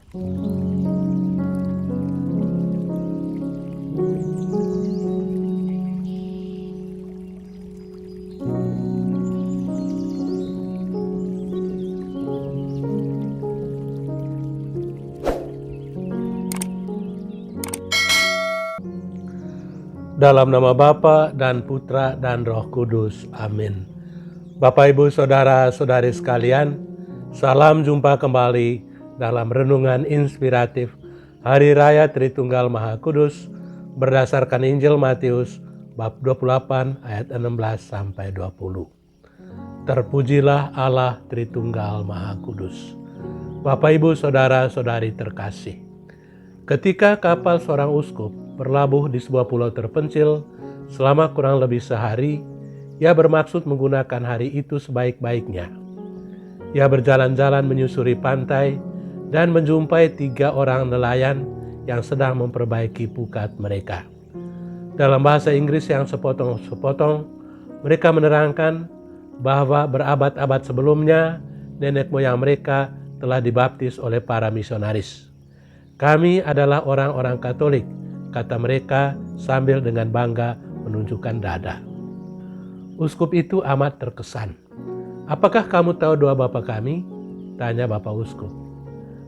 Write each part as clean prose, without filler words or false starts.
Dalam nama Bapa dan Putra dan Roh Kudus. Amin. Bapak, Ibu, Saudara-saudari sekalian, salam jumpa kembali dalam renungan inspiratif Hari Raya Tritunggal Maha Kudus berdasarkan Injil Matius bab 28 ayat 16 sampai 20. Terpujilah Allah Tritunggal Maha Kudus. Bapak, Ibu, Saudara-saudari terkasih, ketika kapal seorang uskup berlabuh di sebuah pulau terpencil selama kurang lebih sehari, ia bermaksud menggunakan hari itu sebaik-baiknya. Ia berjalan-jalan menyusuri pantai dan menjumpai 3 orang nelayan yang sedang memperbaiki pukat mereka. Dalam bahasa Inggris yang sepotong-sepotong, mereka menerangkan bahwa berabad-abad sebelumnya nenek moyang mereka telah dibaptis oleh para misionaris. "Kami adalah orang-orang Katolik," kata mereka sambil dengan bangga menunjukkan dada. Uskup itu amat terkesan. "Apakah kamu tahu doa Bapa kami?" tanya Bapak Uskup.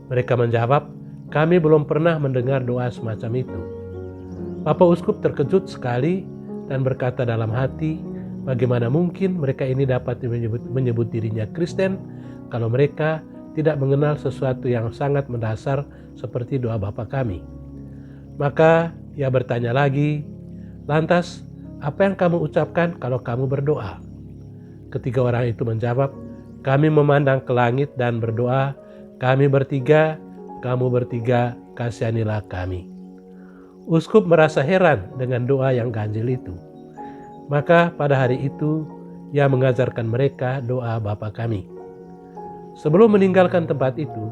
Mereka menjawab, "Kami belum pernah mendengar doa semacam itu." Bapak Uskup terkejut sekali dan berkata dalam hati, bagaimana mungkin mereka ini dapat menyebut dirinya Kristen kalau mereka tidak mengenal sesuatu yang sangat mendasar seperti doa Bapa kami. Maka ia bertanya lagi, "Lantas, apa yang kamu ucapkan kalau kamu berdoa?" Ketiga orang itu menjawab, "Kami memandang ke langit dan berdoa, kami bertiga, kamu bertiga, kasihanilah kami." Uskup merasa heran dengan doa yang ganjil itu. Maka pada hari itu, ia mengajarkan mereka doa Bapa kami. Sebelum meninggalkan tempat itu,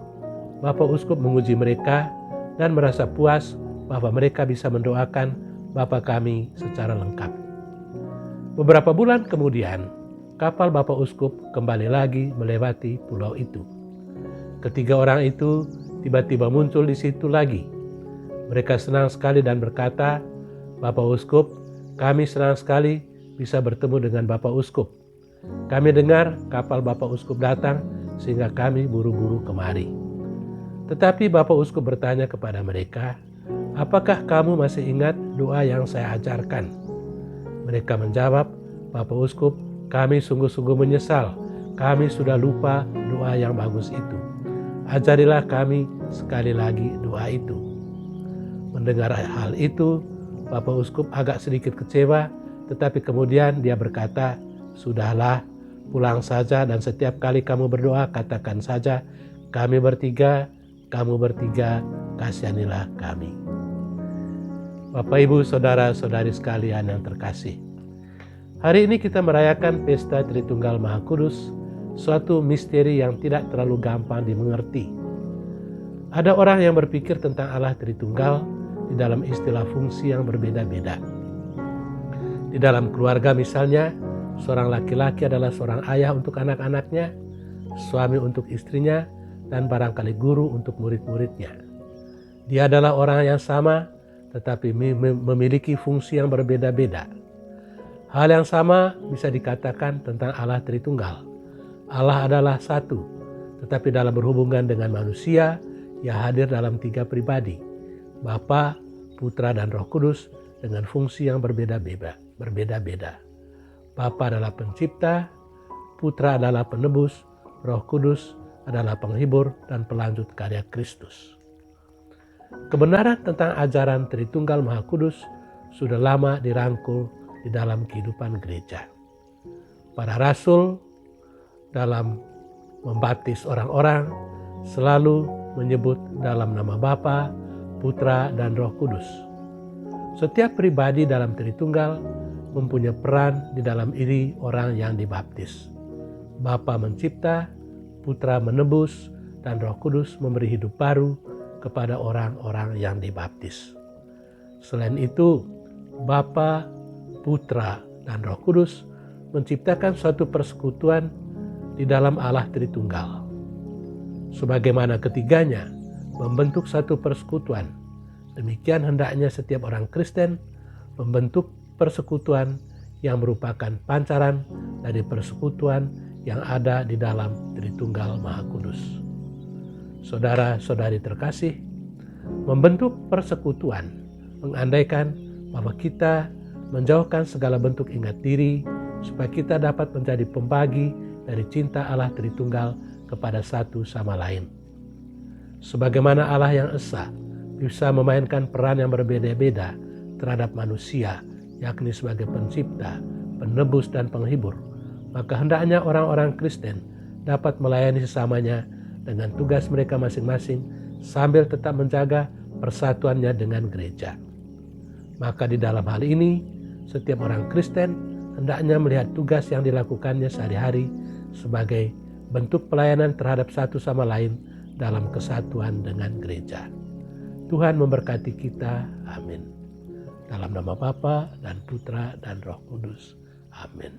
Bapak Uskup menguji mereka dan merasa puas bahwa mereka bisa mendoakan Bapa kami secara lengkap. Beberapa bulan kemudian, kapal Bapak Uskup kembali lagi melewati pulau itu. Ketiga orang itu tiba-tiba muncul di situ lagi. Mereka senang sekali dan berkata, "Bapak Uskup, kami senang sekali bisa bertemu dengan Bapak Uskup. Kami dengar kapal Bapak Uskup datang sehingga kami buru-buru kemari." Tetapi Bapak Uskup bertanya kepada mereka, "Apakah kamu masih ingat doa yang saya ajarkan?" Mereka menjawab, "Bapak Uskup, kami sungguh-sungguh menyesal. Kami sudah lupa doa yang bagus itu. Ajarilah kami sekali lagi doa itu." Mendengar hal itu, Bapak Uskup agak sedikit kecewa, tetapi kemudian dia berkata, "Sudahlah, pulang saja dan setiap kali kamu berdoa katakan saja, kami bertiga, kamu bertiga, kasihanilah kami." Bapak, Ibu, Saudara-saudari sekalian yang terkasih, hari ini kita merayakan Pesta Tritunggal Maha Kudus, suatu misteri yang tidak terlalu gampang dimengerti. Ada orang yang berpikir tentang Allah Tritunggal di dalam istilah fungsi yang berbeda-beda. Di dalam keluarga misalnya, seorang laki-laki adalah seorang ayah untuk anak-anaknya, suami untuk istrinya, dan barangkali guru untuk murid-muridnya. Dia adalah orang yang sama, tetapi memiliki fungsi yang berbeda-beda. Hal yang sama bisa dikatakan tentang Allah Tritunggal. Allah adalah satu, tetapi dalam berhubungan dengan manusia, ia hadir dalam 3 pribadi, Bapa, Putra, dan Roh Kudus dengan fungsi yang berbeda-beda. Bapa adalah pencipta, Putra adalah penebus, Roh Kudus adalah penghibur dan pelanjut karya Kristus. Kebenaran tentang ajaran Tritunggal Maha Kudus sudah lama dirangkul di dalam kehidupan gereja. Para rasul dalam membaptis orang-orang selalu menyebut dalam nama Bapa, Putra, dan Roh Kudus. Setiap pribadi dalam Tritunggal mempunyai peran di dalam diri orang yang dibaptis. Bapa mencipta, Putra menebus, dan Roh Kudus memberi hidup baru kepada orang-orang yang dibaptis. Selain itu, Bapa, Putra, dan Roh Kudus menciptakan suatu persekutuan di dalam Allah Tritunggal. Sebagaimana ketiganya membentuk satu persekutuan. Demikian hendaknya setiap orang Kristen membentuk persekutuan yang merupakan pancaran dari persekutuan yang ada di dalam Tritunggal Maha Kudus. Saudara-saudari terkasih, membentuk persekutuan mengandaikan bahwa kita menjauhkan segala bentuk ingat diri supaya kita dapat menjadi pembagi dari cinta Allah Tritunggal kepada satu sama lain. Sebagaimana Allah yang esa bisa memainkan peran yang berbeda-beda terhadap manusia, yakni sebagai pencipta, penebus, dan penghibur, maka hendaknya orang-orang Kristen dapat melayani sesamanya dengan tugas mereka masing-masing sambil tetap menjaga persatuannya dengan gereja. Maka di dalam hal ini, setiap orang Kristen hendaknya melihat tugas yang dilakukannya sehari-hari sebagai bentuk pelayanan terhadap satu sama lain dalam kesatuan dengan gereja. Tuhan memberkati kita. Amin. Dalam nama Bapa dan Putra dan Roh Kudus. Amin.